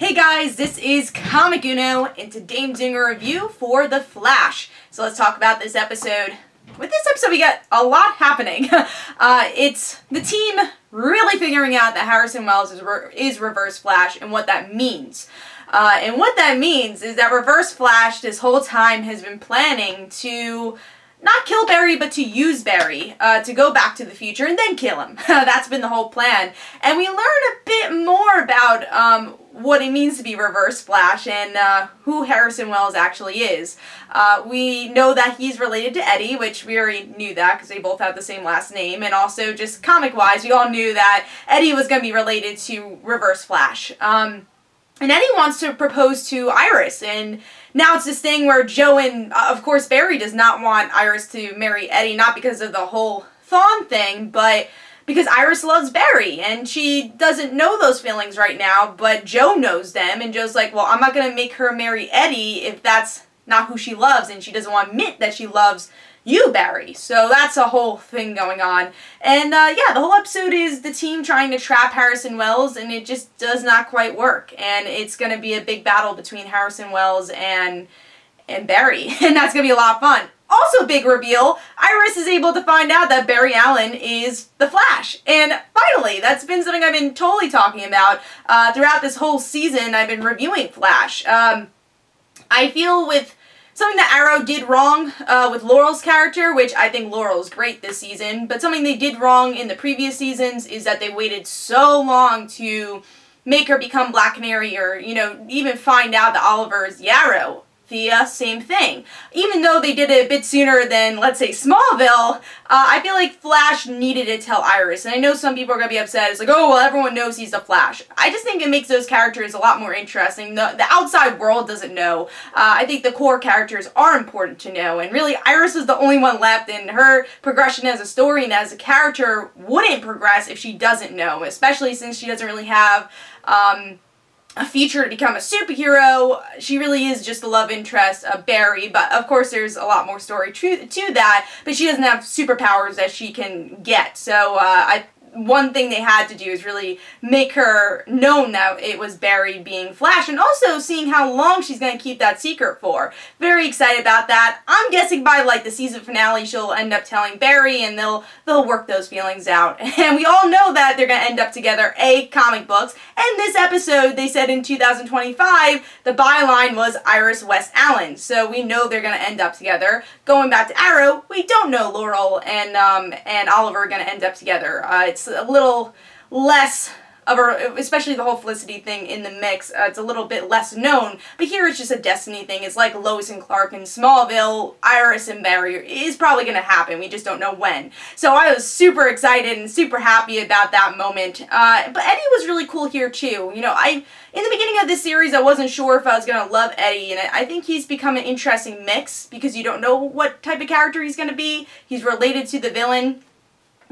Hey guys, this is Comic Uno, and today I'm doing a review for The Flash. So let's talk about this episode. With this episode, we got a lot happening. It's the team really figuring out that Harrison Wells is Reverse Flash and what that means. And what that means is that Reverse Flash this whole time has been planning to not kill Barry, but to use Barry to go back to the future and then kill him. That's been the whole plan. And we learn a bit more about what it means to be Reverse Flash and who Harrison Wells actually is. We know that he's related to Eddie, which we already knew that because they both have the same last name. And also, just comic-wise, we all knew that Eddie was going to be related to Reverse Flash. And Eddie wants to propose to Iris, and now it's this thing where Joe and, of course, Barry does not want Iris to marry Eddie, not because of the whole Thawne thing, but because Iris loves Barry, and she doesn't know those feelings right now, but Joe knows them, and Joe's like, well, I'm not going to make her marry Eddie if that's not who she loves, and she doesn't want to admit that she loves you, Barry. So that's a whole thing going on. And yeah, the whole episode is the team trying to trap Harrison Wells, and it just does not quite work. And it's going to be a big battle between Harrison Wells and Barry, and that's going to be a lot of fun. Also, big reveal, Iris is able to find out that Barry Allen is the Flash. And finally, that's been something I've been totally talking about throughout this whole season. I've been reviewing Flash. I feel with something that Arrow did wrong with Laurel's character, which I think Laurel's great this season, but something they did wrong in the previous seasons is that they waited so long to make her become Black Canary or, you know, even find out that Oliver is Yarrow. Thea, same thing. Even though they did it a bit sooner than, let's say, Smallville, I feel like Flash needed to tell Iris. And I know some people are going to be upset. It's like, oh, well, everyone knows he's the Flash. I just think it makes those characters a lot more interesting. The outside world doesn't know. I think the core characters are important to know. And really, Iris is the only one left, and her progression as a story and as a character wouldn't progress if she doesn't know, especially since she doesn't really have a future to become a superhero. She really is just the love interest of Barry, but of course there's a lot more story to that, but she doesn't have superpowers that she can get. So one thing they had to do is really make her known that it was Barry being Flash, and also seeing how long she's going to keep that secret for. Very excited about that. I'm guessing by like the season finale she'll end up telling Barry, and they'll work those feelings out. And we all know that they're going to end up together, comic books, and this episode they said in 2025 the byline was Iris West Allen, so we know they're going to end up together. Going back to Arrow, we don't know Laurel and Oliver are going to end up together. It's a little less of a, especially the whole Felicity thing in the mix, it's a little bit less known, but here it's just a destiny thing. It's like Lois and Clark in Smallville, Iris and Barry is probably going to happen, we just don't know when. So I was super excited and super happy about that moment, but Eddie was really cool here too. You know, in the beginning of this series I wasn't sure if I was going to love Eddie, and I think he's become an interesting mix because you don't know what type of character he's going to be. He's related to the villain.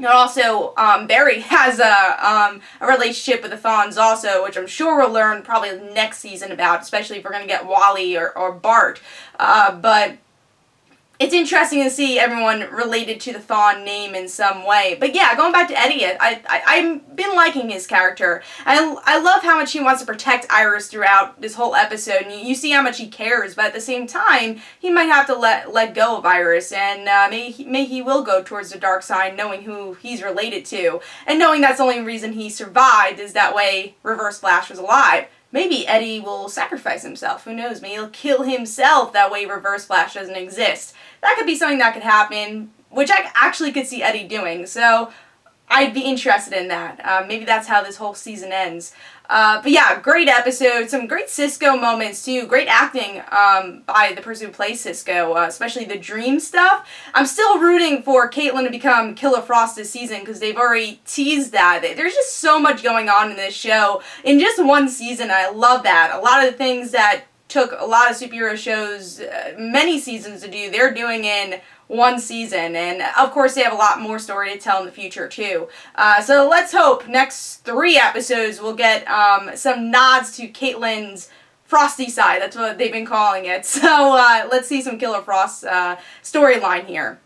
And also, Barry has a relationship with the Thawnes also, which I'm sure we'll learn probably next season about, especially if we're going to get Wally or Bart. But it's interesting to see everyone related to the Thawne name in some way. But yeah, going back to Eddie, I've been liking his character. I love how much he wants to protect Iris throughout this whole episode. And you see how much he cares, but at the same time, he might have to let go of Iris. And maybe he will go towards the dark side, knowing who he's related to. And knowing that's the only reason he survived is that way Reverse Flash was alive. Maybe Eddie will sacrifice himself. Who knows? Maybe he'll kill himself. That way Reverse Flash doesn't exist. That could be something that could happen, which I actually could see Eddie doing. So I'd be interested in that. Maybe that's how this whole season ends. But yeah, great episode. Some great Cisco moments too. Great acting by the person who plays Cisco, especially the dream stuff. I'm still rooting for Caitlin to become Killer Frost this season because they've already teased that. There's just so much going on in this show in just one season. I love that. A lot of the things that took a lot of superhero shows many seasons to do, they're doing in one season, and of course they have a lot more story to tell in the future too. So let's hope next 3 episodes we'll get some nods to Caitlin's Frosty side. That's what they've been calling it. So let's see some Killer Frost storyline here.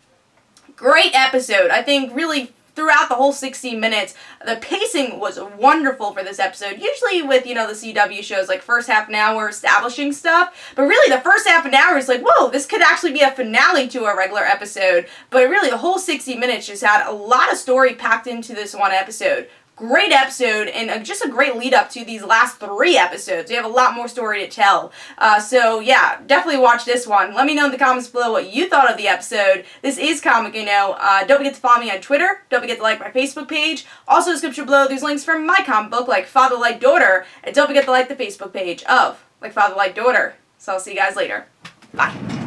Great episode. I think really throughout the whole 60 minutes. The pacing was wonderful for this episode. Usually with, the CW shows, like first half an hour establishing stuff, but really the first half an hour is like, whoa, this could actually be a finale to a regular episode. But really the whole 60 minutes just had a lot of story packed into this one episode. Great episode, and just a great lead up to these last 3 episodes. We have a lot more story to tell. So yeah, definitely watch this one. Let me know in the comments below what you thought of the episode. This is Comic Uno. Don't forget to follow me on Twitter. Don't forget to like my Facebook page. Also, in the description below, there's links for my comic book, Like Father Like Daughter. And don't forget to like the Facebook page of Like Father Like Daughter. So I'll see you guys later. Bye.